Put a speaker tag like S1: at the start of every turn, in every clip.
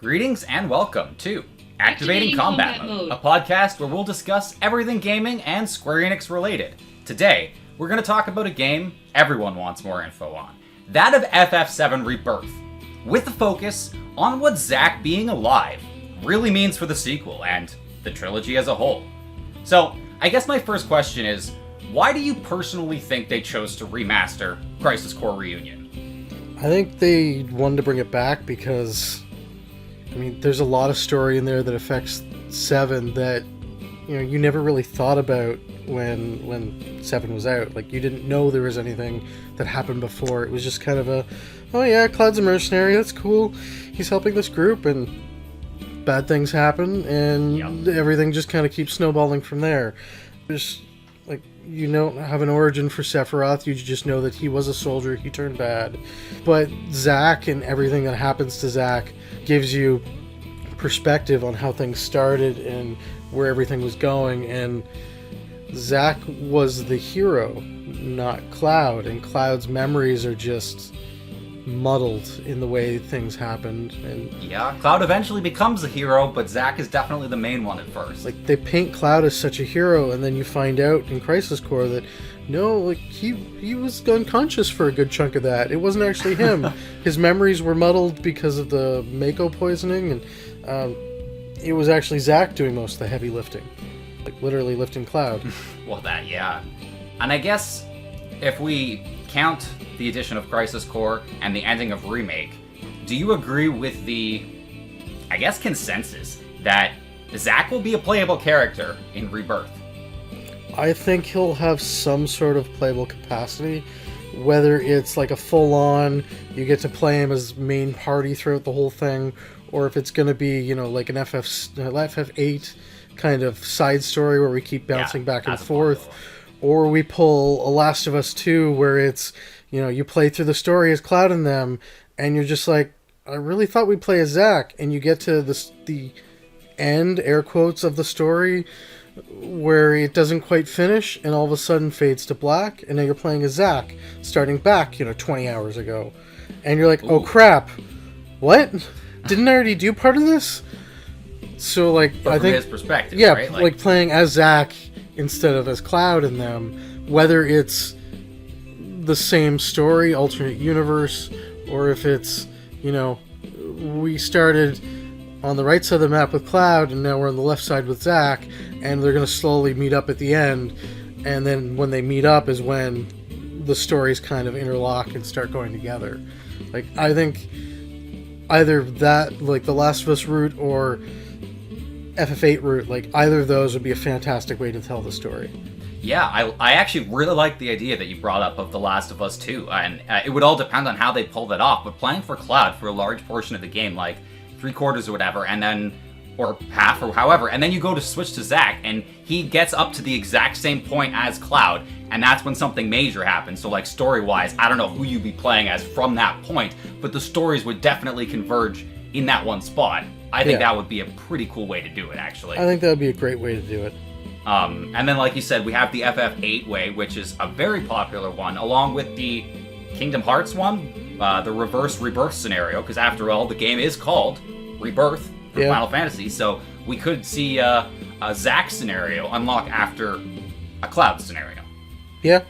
S1: Greetings and welcome to Activating Combat Mode, a podcast where we'll discuss everything gaming and Square Enix related. Today, we're going to talk about a game everyone wants more info on, that of FF7 Rebirth, with a focus on what Zack being alive really means for the sequel and the trilogy as a whole. So, I guess my first question is, why do you personally think they chose to remaster Crisis Core Reunion?
S2: I think they wanted to bring it back because, there's a lot of story in there that affects 7 that, you never really thought about when 7 was out. Like, you didn't know there was anything that happened before. It was just kind of a, oh yeah, Cloud's a mercenary, that's cool. He's helping this group, and bad things happen, and everything just kind of keeps snowballing from there. There's, you don't have an origin for Sephiroth, you just know that he was a soldier, he turned bad. But Zack and everything that happens to Zack gives you perspective on how things started and where everything was going, and Zack was the hero, not Cloud, and Cloud's memories are just muddled in the way things happened. And
S1: yeah, Cloud eventually becomes a hero, but Zack is definitely the main one at first.
S2: They paint Cloud as such a hero, and then you find out in Crisis Core that no, he was unconscious for a good chunk of that. It wasn't actually him. His memories were muddled because of the Mako poisoning, and it was actually Zack doing most of the heavy lifting, literally lifting Cloud.
S1: Well, that, yeah. And I guess if we count the addition of Crisis Core and the ending of Remake, do you agree with the, consensus that Zack will be a playable character in Rebirth?
S2: I think he'll have some sort of playable capacity, whether it's like a full-on, you get to play him as main party throughout the whole thing, or if it's going to be, like an FF8 kind of side story where we keep bouncing back and forth, or we pull a Last of Us 2 where it's, you play through the story as Cloud and them, and you're just like, I really thought we'd play as Zack, and you get to the end, air quotes, of the story, where it doesn't quite finish, and all of a sudden fades to black, and now you're playing as Zack, starting back, 20 hours ago. And you're like, oh crap, what? Didn't I already do part of this? So,
S1: but
S2: I
S1: from
S2: think...
S1: his perspective,
S2: yeah,
S1: right?
S2: Playing as Zack instead of as Cloud in them, whether it's the same story, alternate universe, or if it's, we started on the right side of the map with Cloud, and now we're on the left side with Zack, and they're going to slowly meet up at the end, and then when they meet up is when the stories kind of interlock and start going together. I think either that, the Last of Us route, or FF8 route, either of those would be a fantastic way to tell the story.
S1: Yeah, I actually really like the idea that you brought up of The Last of Us 2, and it would all depend on how they pull that off, but playing for Cloud for a large portion of the game, 3/4 or whatever, and then, or half or however, and then you go to switch to Zack, and he gets up to the exact same point as Cloud, and that's when something major happens. So story-wise, I don't know who you'd be playing as from that point, but the stories would definitely converge in that one spot. I think that would be a pretty cool way to do it, actually.
S2: I think that would be a great way to do it.
S1: And then, like you said, we have the FF8 way, which is a very popular one, along with the Kingdom Hearts one, the reverse Rebirth scenario, because after all, the game is called Rebirth for Final Fantasy, so we could see a Zack scenario unlock after a Cloud scenario.
S2: Yeah.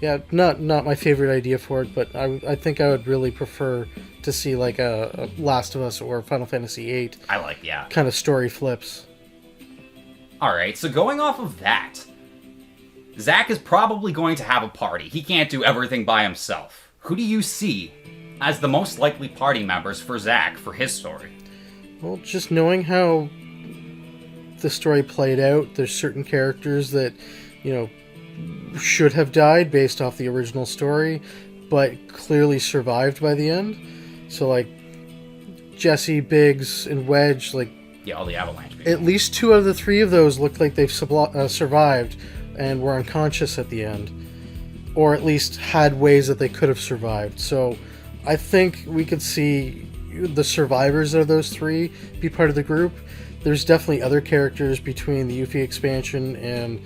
S2: Yeah, not my favorite idea for it, but I think I would really prefer to see a Last of Us or Final Fantasy VIII. Kind of story flips.
S1: Alright, so going off of that, Zack is probably going to have a party. He can't do everything by himself. Who do you see as the most likely party members for Zack for his story?
S2: Well, just knowing how the story played out, there's certain characters that, should have died based off the original story, but clearly survived by the end. So, Jesse, Biggs, and Wedge,
S1: all the Avalanche people.
S2: At least 2 out of the 3 of those look like they've survived and were unconscious at the end. Or at least had ways that they could have survived. So I think we could see the survivors of those 3 be part of the group. There's definitely other characters between the Yuffie expansion and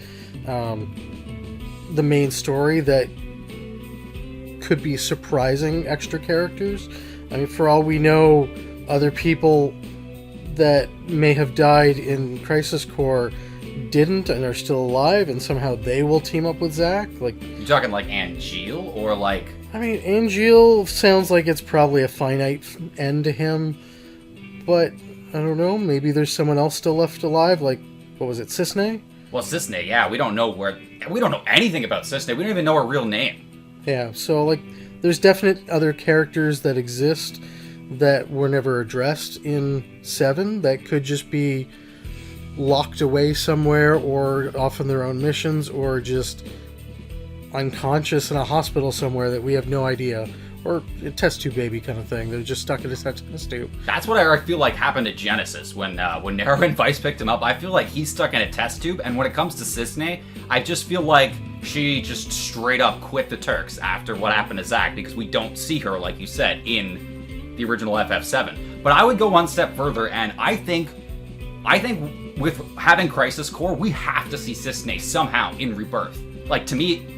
S2: the main story that could be surprising extra characters. For all we know, other people that may have died in Crisis Core didn't and are still alive, and somehow they will team up with Zack. Like,
S1: You talking like Angeal or like?
S2: I mean, Angeal sounds like it's probably a finite end to him, but I don't know. Maybe there's someone else still left alive. Like, what was it, Cisne?
S1: Well, Cisne, yeah, we don't know anything about Cisne. We don't even know her real name.
S2: Yeah, so like, there's definite other characters that exist that were never addressed in 7 that could just be locked away somewhere or off on their own missions or just unconscious in a hospital somewhere that we have no idea. Or a test tube baby kind of thing. They're just stuck in a test tube.
S1: That's what I feel like happened to Genesis when Nero and Vice picked him up. I feel like he's stuck in a test tube, and when it comes to Cisne, I just feel like she just straight up quit the Turks after what happened to Zack, because we don't see her, like you said, in the original FF7. But I would go one step further, and I think with having Crisis Core, we have to see Cisne somehow in Rebirth. Like, to me,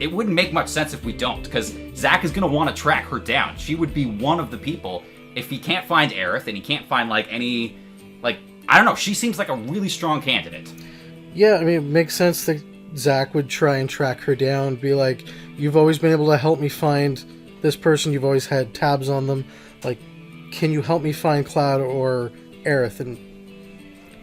S1: it wouldn't make much sense if we don't, because Zack is going to want to track her down. She would be one of the people. If he can't find Aerith, and he can't find, like, any... Like, I don't know, she seems like a really strong candidate.
S2: Yeah, I mean, it makes sense that Zack would try and track her down, be like, you've always been able to help me find this person, you've always had tabs on them, like, can you help me find Cloud or Aerith, and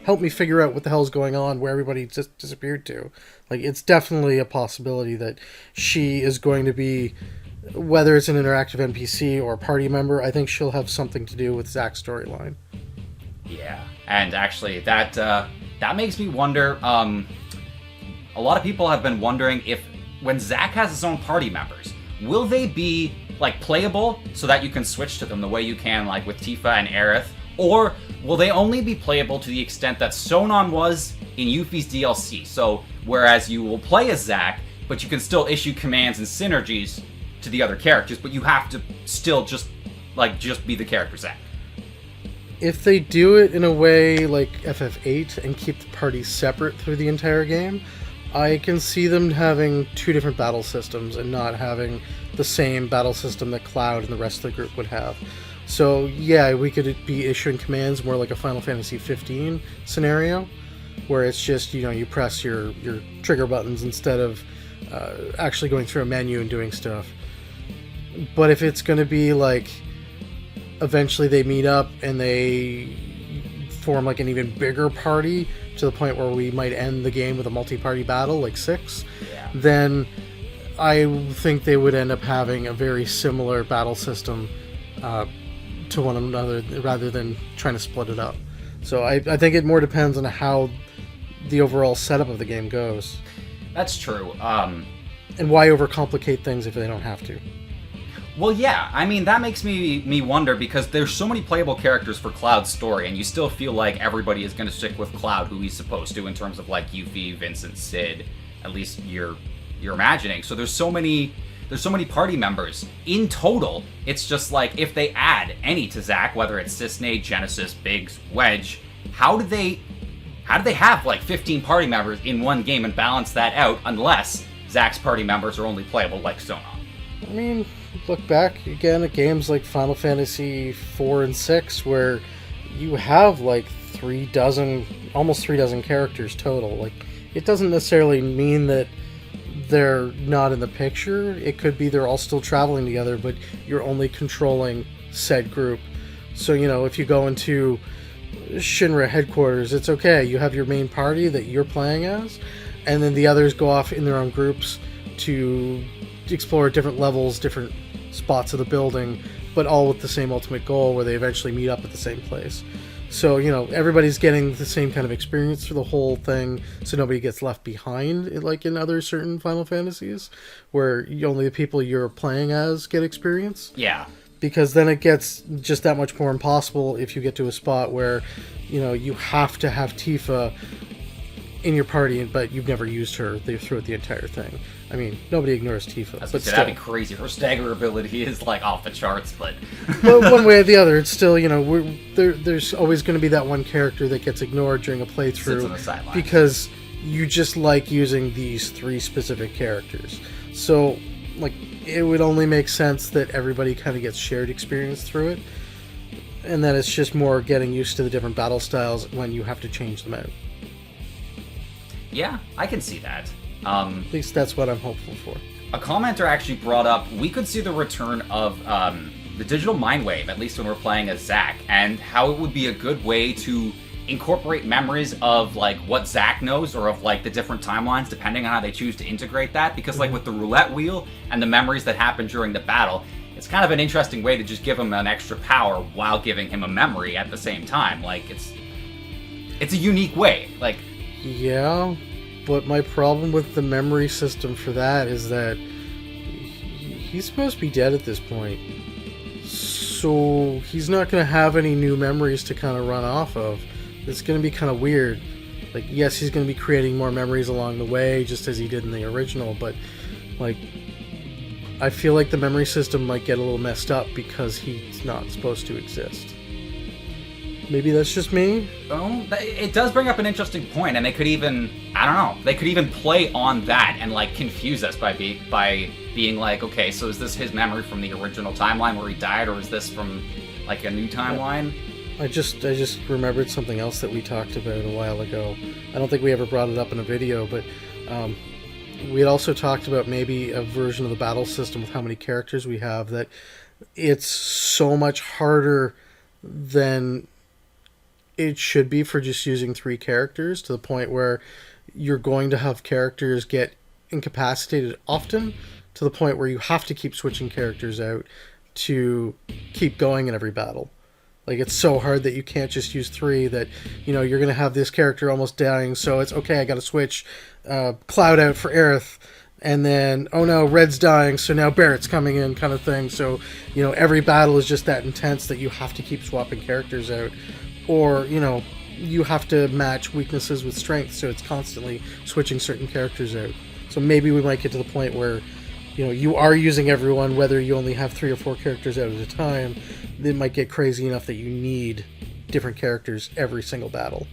S2: help me figure out what the hell's going on, where everybody just disappeared to. Like, it's definitely a possibility that she is going to be, whether it's an interactive NPC or a party member, I think she'll have something to do with Zack's storyline.
S1: Yeah, and actually, that makes me wonder, a lot of people have been wondering if, when Zack has his own party members, will they be, like, playable so that you can switch to them the way you can, like, with Tifa and Aerith? Or will they only be playable to the extent that Sonon was in Yuffie's DLC? So, whereas you will play as Zack, but you can still issue commands and synergies to the other characters, but you have to still just be the character Zack.
S2: If they do it in a way like FF8 and keep the parties separate through the entire game, I can see them having 2 different battle systems and not having the same battle system that Cloud and the rest of the group would have. So yeah, we could be issuing commands more like a Final Fantasy 15 scenario, where it's just, you press your trigger buttons instead of actually going through a menu and doing stuff. But if it's going to be like, eventually they meet up and they form like an even bigger party to the point where we might end the game with a multi-party battle, like 6,
S1: Yeah.
S2: then I think they would end up having a very similar battle system to one another rather than trying to split it up. So I think it more depends on how the overall setup of the game goes.
S1: That's true.
S2: And why overcomplicate things if they don't have to?
S1: Well, yeah, I mean, that makes me wonder, because there's so many playable characters for Cloud's story, and you still feel like everybody is going to stick with Cloud who he's supposed to, in terms of, like, Yuffie, Vincent, Cid, at least you're imagining. So there's so many party members. In total, it's just like, if they add any to Zack, whether it's Cisne, Genesis, Biggs, Wedge, how do they have, like, 15 party members in one game and balance that out, unless Zack's party members are only playable like Sonon?
S2: I mean, look back again at games like Final Fantasy 4 and 6, where you have like almost 3 dozen characters total. Like, it doesn't necessarily mean that they're not in the picture. It could be they're all still traveling together, but you're only controlling said group. So, if you go into Shinra headquarters, it's okay. You have your main party that you're playing as, and then the others go off in their own groups to explore different levels, different spots of the building, but all with the same ultimate goal where they eventually meet up at the same place. So, everybody's getting the same kind of experience for the whole thing, so nobody gets left behind, like in other certain Final Fantasies, where only the people you're playing as get experience.
S1: Yeah.
S2: Because then it gets just that much more impossible if you get to a spot where, you have to have Tifa in your party, but you've never used her throughout the entire thing. I mean, nobody ignores Tifa.
S1: But still, that'd be crazy. Her stagger ability is, like, off the charts, but...
S2: But one way or the other, it's still, there's always going to be that one character that gets ignored during a playthrough.
S1: Sits on the sidelines.
S2: Because you just like using these 3 specific characters. So, like, it would only make sense that everybody kind of gets shared experience through it. and then it's just more getting used to the different battle styles when you have to change them out.
S1: Yeah, I can see that.
S2: At least that's what I'm hopeful for.
S1: A commenter actually brought up we could see the return of the digital mind wave, at least when we're playing as Zack, and how it would be a good way to incorporate memories of like what Zack knows or of like the different timelines, depending on how they choose to integrate that. Because like with the roulette wheel and the memories that happen during the battle, it's kind of an interesting way to just give him an extra power while giving him a memory at the same time. Like it's a unique way. Like,
S2: yeah, but my problem with the memory system for that is that he's supposed to be dead at this point. So he's not going to have any new memories to kind of run off of. It's going to be kind of weird. Like, yes, he's going to be creating more memories along the way, just as he did in the original, but, like, I feel like the memory system might get a little messed up because he's not supposed to exist. Maybe that's just me?
S1: Oh, it does bring up an interesting point, and they could even, I don't know, they could even play on that and, like, confuse us by being like, okay, so is this his memory from the original timeline where he died, or is this from, like, a new timeline?
S2: I just remembered something else that we talked about a while ago. I don't think we ever brought it up in a video, but we had also talked about maybe a version of the battle system with how many characters we have, that it's so much harder than it should be for just using 3 characters, to the point where you're going to have characters get incapacitated often, to the point where you have to keep switching characters out to keep going in every battle. Like, it's so hard that you can't just use 3, that, you know, you're going to have this character almost dying, so it's, okay, I got to switch Cloud out for Aerith, and then, oh no, Red's dying, so now Barrett's coming in, kind of thing. So, you know, every battle is just that intense that you have to keep swapping characters out. Or, you know, you have to match weaknesses with strength, so it's constantly switching certain characters out. So maybe we might get to the point where, you know, you are using everyone, whether you only have 3 or 4 characters out at a time. It might get crazy enough that you need different characters every single battle.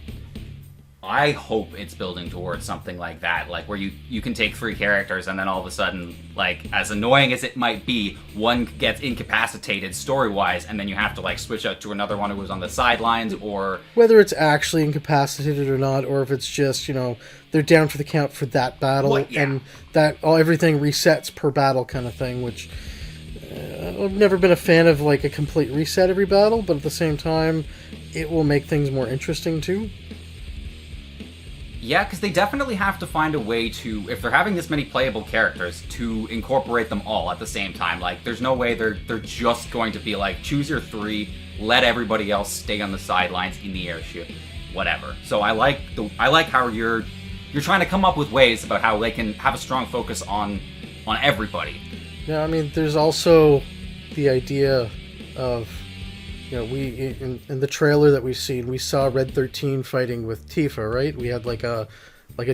S1: I hope it's building towards something like that, like where you can take 3 characters and then all of a sudden, like, as annoying as it might be, one gets incapacitated story-wise, and then you have to, like, switch out to another one who was on the sidelines, or...
S2: Whether it's actually incapacitated or not, or if it's just, you know, they're down for the count for that battle, and that everything resets per battle kind of thing, which... I've never been a fan of, like, a complete reset every battle, but at the same time, it will make things more interesting, too.
S1: Yeah, because they definitely have to find a way to, if they're having this many playable characters, to incorporate them all at the same time. Like, there's no way they're just going to be like, choose your 3, let everybody else stay on the sidelines in the airship, whatever. So I like how you're trying to come up with ways about how they can have a strong focus on everybody.
S2: Yeah, I mean, there's also the idea of, you know, we in the trailer that we've seen, we saw Red 13 fighting with Tifa, right? We had like a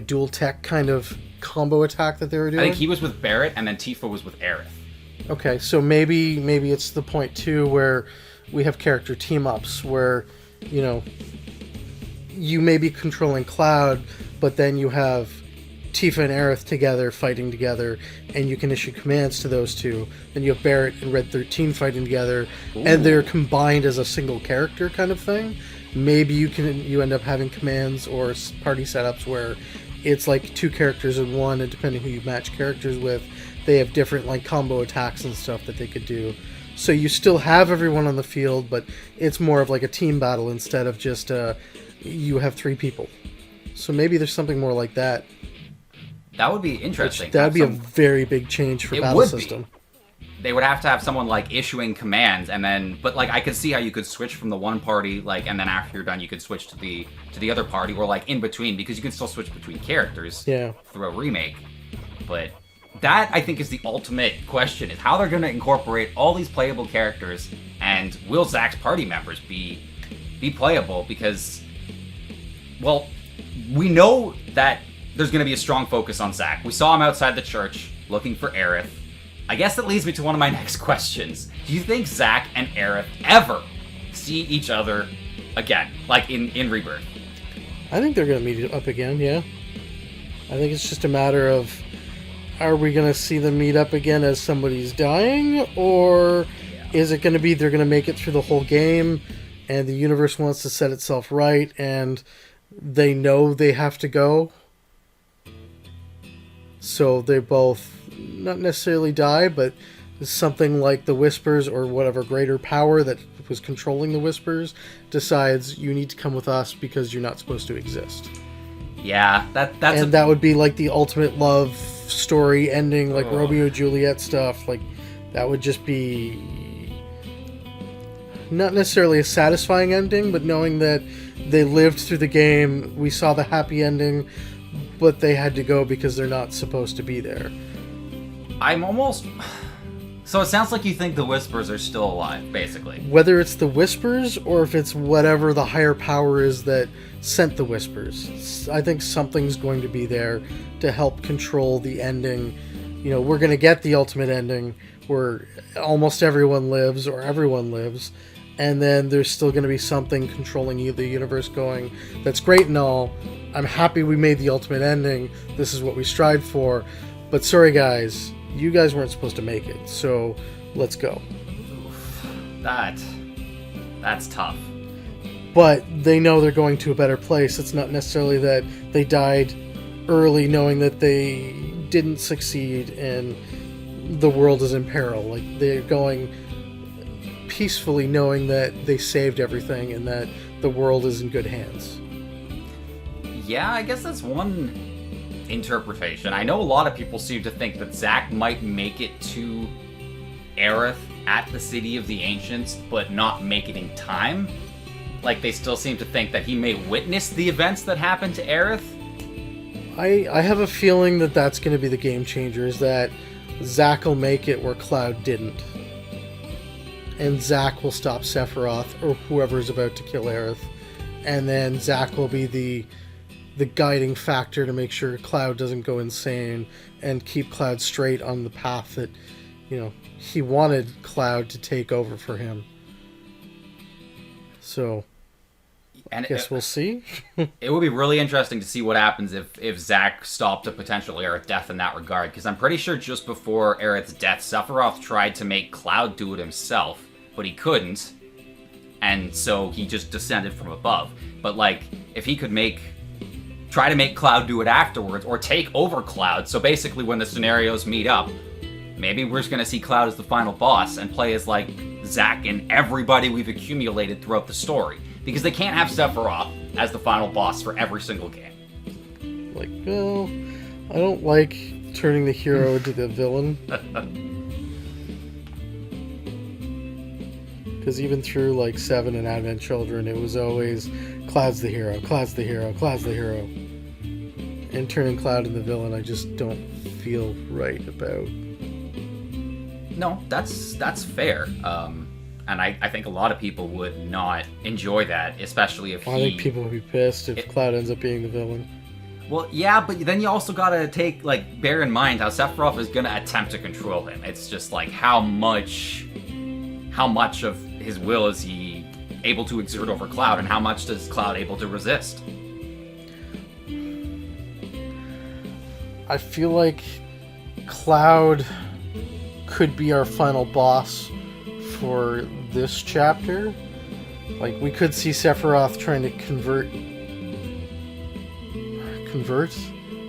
S2: dual tech kind of combo attack that they were doing.
S1: I think he was with Barrett, and then Tifa was with Aerith.
S2: Okay, so maybe it's the point too where we have character team ups where, you know, you may be controlling Cloud, but then you have Tifa and Aerith together, fighting together, and you can issue commands to those two. Then you have Barrett and Red 13 fighting together, and they're combined as a single character kind of thing. Maybe you end up having commands or party setups where it's like 2 characters in one, and depending who you match characters with, they have different, like, combo attacks and stuff that they could do. So you still have everyone on the field, but it's more of like a team battle instead of just you have 3 people. So maybe there's something more like that.
S1: That would be interesting.
S2: That would be a very big change for battle system.
S1: They would have to have someone, like, issuing commands, and then, but, like, I could see how you could switch from the one party, like, and then after you're done, you could switch to the other party, or, like, in between, because you can still switch between characters through a remake. But that, I think, is the ultimate question, is how they're going to incorporate all these playable characters, and will Zack's party members be playable? Because, well, we know that there's going to be a strong focus on Zack. We saw him outside the church looking for Aerith. I guess that leads me to one of my next questions. Do you think Zack and Aerith ever see each other again, like in Rebirth?
S2: I think they're going to meet up again, yeah. I think it's just a matter of, are we going to see them meet up again as somebody's dying, or is it going to be they're going to make it through the whole game and the universe wants to set itself right, and they know they have to go. So they both not necessarily die, but something like the Whispers or whatever greater power that was controlling the Whispers decides you need to come with us because you're not supposed to exist.
S1: Yeah,
S2: that would be like the ultimate love story ending, like Romeo and Juliet stuff. Like that would just be not necessarily a satisfying ending, but knowing that they lived through the game, we saw the happy ending, but they had to go because they're not supposed to be there.
S1: So it sounds like you think the Whispers are still alive, basically.
S2: Whether it's the Whispers or if it's whatever the higher power is that sent the Whispers, I think something's going to be there to help control the ending. You know, we're going to get the ultimate ending where almost everyone lives or everyone lives, and then there's still going to be something controlling the universe going, that's great and all. I'm happy we made the ultimate ending. This is what we strived for. But sorry, guys. You guys weren't supposed to make it, so let's go.
S1: That's tough.
S2: But they know they're going to a better place. It's not necessarily that they died early knowing that they didn't succeed and the world is in peril. Like, they're going peacefully knowing that they saved everything and that the world is in good hands.
S1: Yeah, I guess that's one interpretation. I know a lot of people seem to think that Zack might make it to Aerith at the City of the Ancients, but not make it in time. Like, they still seem to think that he may witness the events that happened to Aerith.
S2: I have a feeling that that's going to be the game changer, is that Zack will make it where Cloud didn't. And Zack will stop Sephiroth, or whoever is about to kill Aerith. And then Zack will be the guiding factor to make sure Cloud doesn't go insane and keep Cloud straight on the path that, you know, he wanted Cloud to take over for him. So, I guess we'll see.
S1: It would be really interesting to see what happens if Zack stopped a potential Aerith death in that regard, because I'm pretty sure just before Aerith's death, Sephiroth tried to make Cloud do it himself, but he couldn't, and so he just descended from above. But, like, if he could try to make Cloud do it afterwards, or take over Cloud, so basically when the scenarios meet up, maybe we're just going to see Cloud as the final boss and play as, like, Zack and everybody we've accumulated throughout the story. Because they can't have Sephiroth as the final boss for every single game.
S2: Like, well, I don't like turning the hero into the villain. Because even through, like, 7 and Advent Children, it was always Cloud's the hero, Cloud's the hero, Cloud's the hero. And turning Cloud into the villain, I just don't feel right about.
S1: No, that's fair. And I think a lot of people would not enjoy that, especially if
S2: I think people would be pissed if Cloud ends up being the villain.
S1: Well, yeah, but then you also gotta bear in mind how Sephiroth is gonna attempt to control him. It's just like, how much of his will is he able to exert over Cloud, and how much does Cloud able to resist?
S2: I feel like Cloud could be our final boss for this chapter. Like, we could see Sephiroth trying to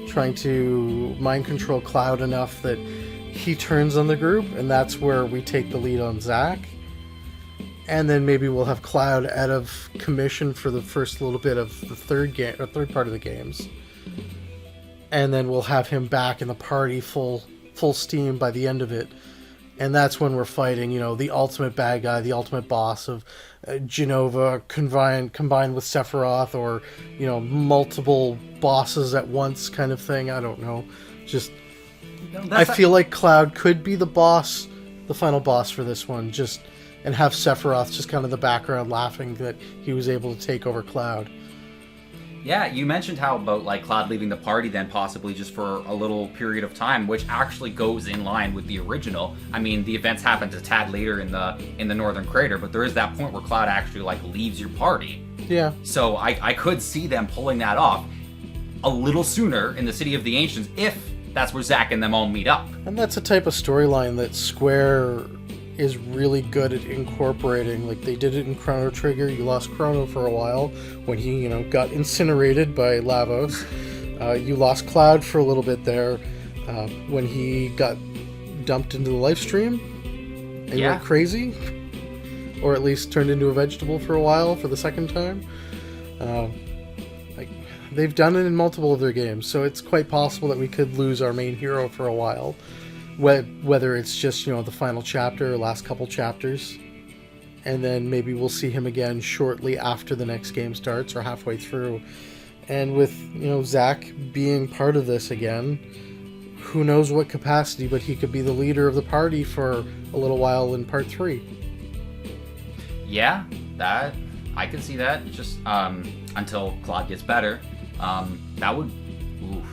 S2: trying to mind control Cloud enough that he turns on the group, and that's where we take the lead on Zack. And then maybe we'll have Cloud out of commission for the first little bit of the third part of the games. And then we'll have him back in the party full steam by the end of it. And that's when we're fighting, you know, the ultimate bad guy, the ultimate boss of Genova combined with Sephiroth, or, you know, multiple bosses at once kind of thing. I don't know. Just, I feel like Cloud could be the boss, the final boss for this one, just, and have Sephiroth just kind of the background laughing that he was able to take over Cloud.
S1: Yeah, you mentioned how about, like, Cloud leaving the party then possibly just for a little period of time, which actually goes in line with the original. I mean, the events happened a tad later in the Northern Crater, but there is that point where Cloud actually, like, leaves your party.
S2: Yeah.
S1: So I could see them pulling that off a little sooner in the City of the Ancients if that's where Zack and them all meet up.
S2: And that's a type of storyline that Square is really good at incorporating, like they did it in Chrono Trigger. You lost Chrono for a while when he, got incinerated by Lavos. You lost Cloud for a little bit there when he got dumped into the life stream and went crazy, or at least turned into a vegetable for a while for the second time. They've done it in multiple of their games, so it's quite possible that we could lose our main hero for a while, whether it's just the final chapter or last couple chapters, and then maybe we'll see him again shortly after the next game starts or halfway through. And with Zack being part of this again, who knows what capacity, but he could be the leader of the party for a little while in part 3.
S1: Yeah, that I can see that. Just until Claude gets better. That would... Oof.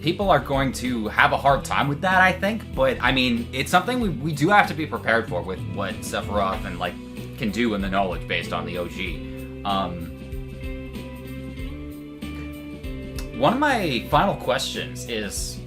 S1: People are going to have a hard time with that, I think, but I mean, it's something we do have to be prepared for with what Sephiroth and can do in the knowledge based on the OG. One of my final questions is,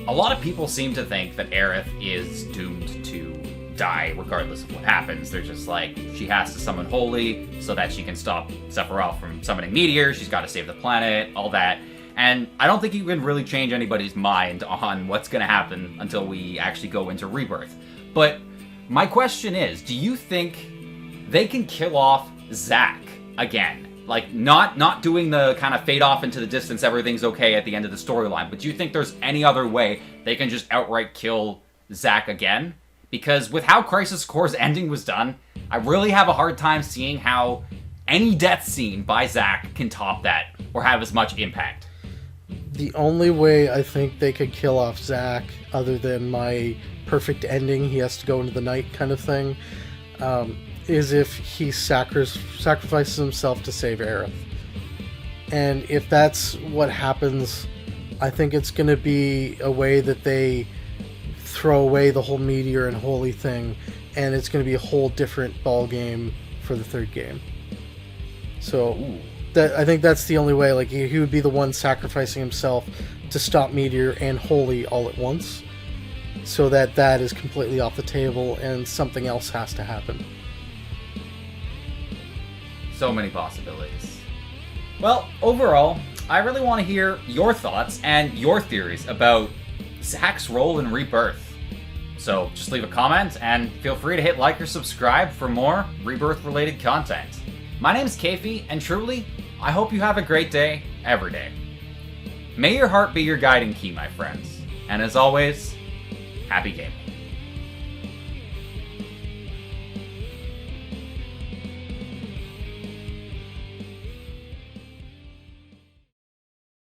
S1: a lot of people seem to think that Aerith is doomed to die regardless of what happens. They're just she has to summon Holy so that she can stop Sephiroth from summoning meteors, she's got to save the planet, all that. And I don't think you can really change anybody's mind on what's going to happen until we actually go into Rebirth. But my question is, do you think they can kill off Zack again? Not doing the kind of fade off into the distance, everything's okay at the end of the storyline, but do you think there's any other way they can just outright kill Zack again? Because with how Crisis Core's ending was done, I really have a hard time seeing how any death scene by Zack can top that or have as much impact.
S2: The only way I think they could kill off Zack, other than my perfect ending, he has to go into the night kind of thing, is if he sacrifices himself to save Aerith. And if that's what happens, I think it's going to be a way that they throw away the whole meteor and holy thing, and it's going to be a whole different ball game for the third game. So I think that's the only way. He would be the one sacrificing himself to stop meteor and holy all at once, so that is completely off the table and something else has to happen.
S1: So many possibilities. Well, overall, I really want to hear your thoughts and your theories about Zack's role in Rebirth. So just leave a comment and feel free to hit like or subscribe for more Rebirth-related content. My name's Keifi, and truly, I hope you have a great day, every day. May your heart be your guiding key, my friends. And as always, happy gaming.